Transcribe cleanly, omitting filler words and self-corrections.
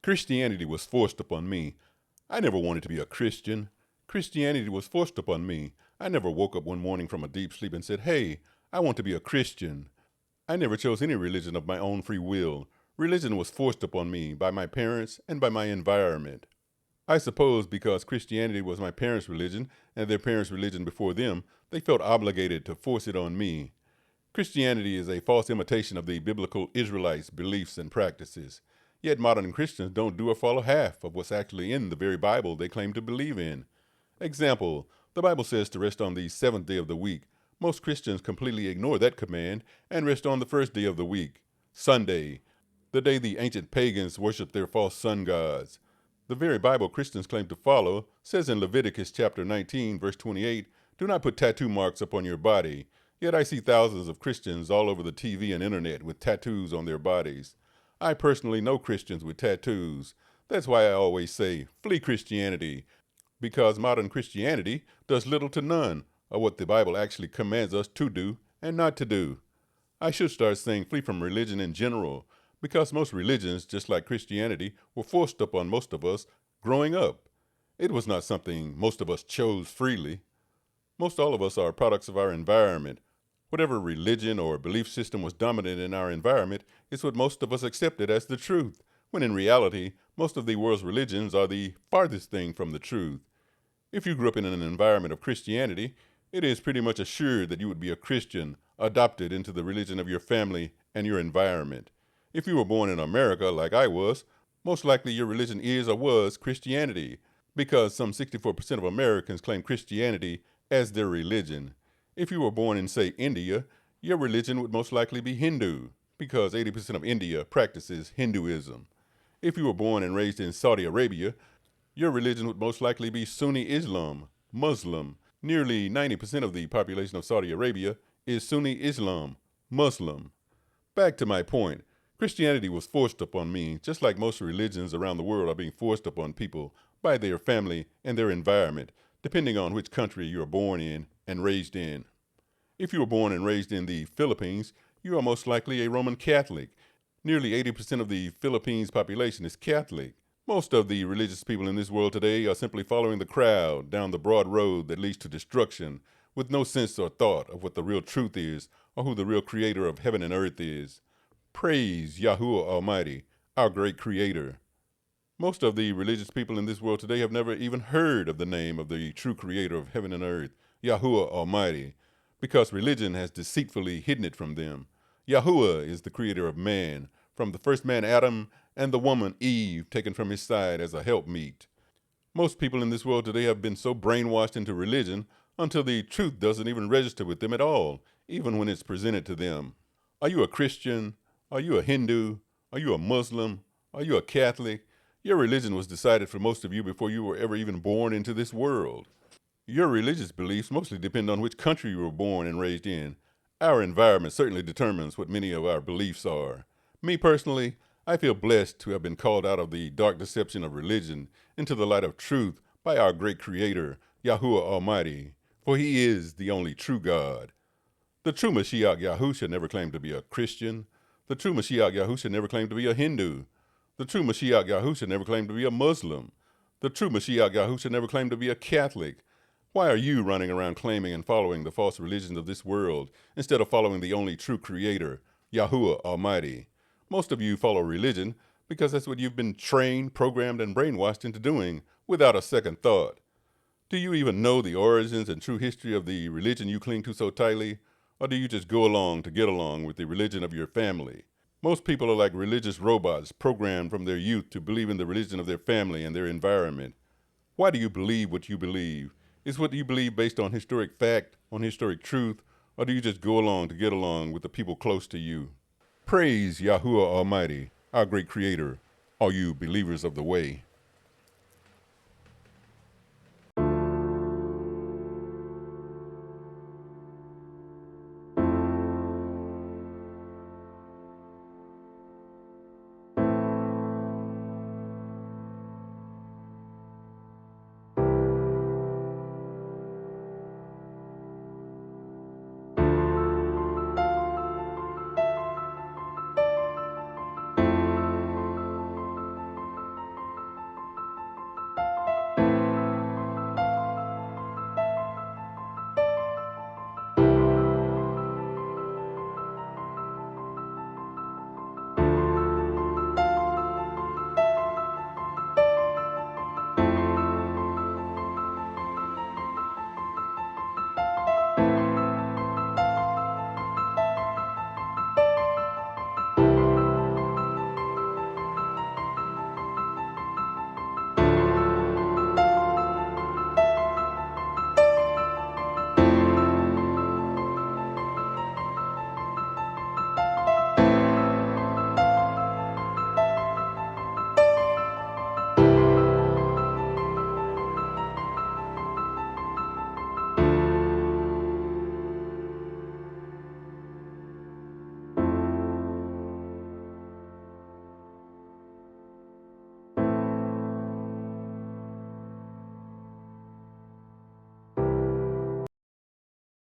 Christianity was forced upon me. I never wanted to be a Christian. Christianity was forced upon me. I never woke up one morning from a deep sleep and said, "Hey, I want to be a Christian." I never chose any religion of my own free will. Religion was forced upon me by my parents and by my environment. I suppose because Christianity was my parents' religion and their parents' religion before them, they felt obligated to force it on me. Christianity is a false imitation of the biblical Israelites' beliefs and practices. Yet modern Christians don't do or follow half of what's actually in the very Bible they claim to believe in. Example, the Bible says to rest on the seventh day of the week. Most Christians completely ignore that command and rest on the first day of the week, Sunday, the day the ancient pagans worshiped their false sun gods. The very Bible Christians claim to follow says in Leviticus chapter 19, verse 28, "Do not put tattoo marks upon your body." Yet I see thousands of Christians all over the TV and internet with tattoos on their bodies. I personally know Christians with tattoos. That's why I always say, flee Christianity, because modern Christianity does little to none of what the Bible actually commands us to do and not to do. I should start saying flee from religion in general, because most religions, just like Christianity, were forced upon most of us growing up. It was not something most of us chose freely. Most all of us are products of our environment. Whatever religion or belief system was dominant in our environment is what most of us accepted as the truth, when in reality, most of the world's religions are the farthest thing from the truth. If you grew up in an environment of Christianity, it is pretty much assured that you would be a Christian, adopted into the religion of your family and your environment. If you were born in America like I was, most likely your religion is or was Christianity, because some 64% of Americans claim Christianity as their religion. If you were born in, say, India, your religion would most likely be Hindu, because 80% of India practices Hinduism. If you were born and raised in Saudi Arabia, your religion would most likely be Sunni Islam, Muslim. Nearly 90% of the population of Saudi Arabia is Sunni Islam, Muslim. Back to my point, Christianity was forced upon me, just like most religions around the world are being forced upon people by their family and their environment, depending on which country you are born in and raised in. If you were born and raised in the Philippines, you are most likely a Roman Catholic. Nearly 80% of the Philippines population is Catholic. Most of the religious people in this world today are simply following the crowd down the broad road that leads to destruction, with no sense or thought of what the real truth is or who the real creator of heaven and earth is. Praise Yahuwah Almighty, our great creator. Most of the religious people in this world today have never even heard of the name of the true creator of heaven and earth, Yahuwah Almighty, because religion has deceitfully hidden it from them. Yahuwah is the creator of man, from the first man Adam and the woman Eve taken from his side as a helpmeet. Most people in this world today have been so brainwashed into religion until the truth doesn't even register with them at all, even when it's presented to them. Are you a Christian? Are you a Hindu? Are you a Muslim? Are you a Catholic? Your religion was decided for most of you before you were ever even born into this world. Your religious beliefs mostly depend on which country you were born and raised in. Our environment certainly determines what many of our beliefs are. Me personally, I feel blessed to have been called out of the dark deception of religion into the light of truth by our great Creator, Yahuwah Almighty, for He is the only true God. The true Mashiach Yahusha never claimed to be a Christian. The true Mashiach Yahusha never claimed to be a Hindu. The true Mashiach Yahusha never claimed to be a Muslim. The true Mashiach Yahusha never claimed to be a Catholic. Why are you running around claiming and following the false religions of this world instead of following the only true Creator, Yahuwah Almighty? Most of you follow religion because that's what you've been trained, programmed, and brainwashed into doing without a second thought. Do you even know the origins and true history of the religion you cling to so tightly? Or do you just go along to get along with the religion of your family? Most people are like religious robots programmed from their youth to believe in the religion of their family and their environment. Why do you believe what you believe? Is what you believe based on historic fact, on historic truth, or do you just go along to get along with the people close to you? Praise Yahuwah Almighty, our great creator, all you believers of the way.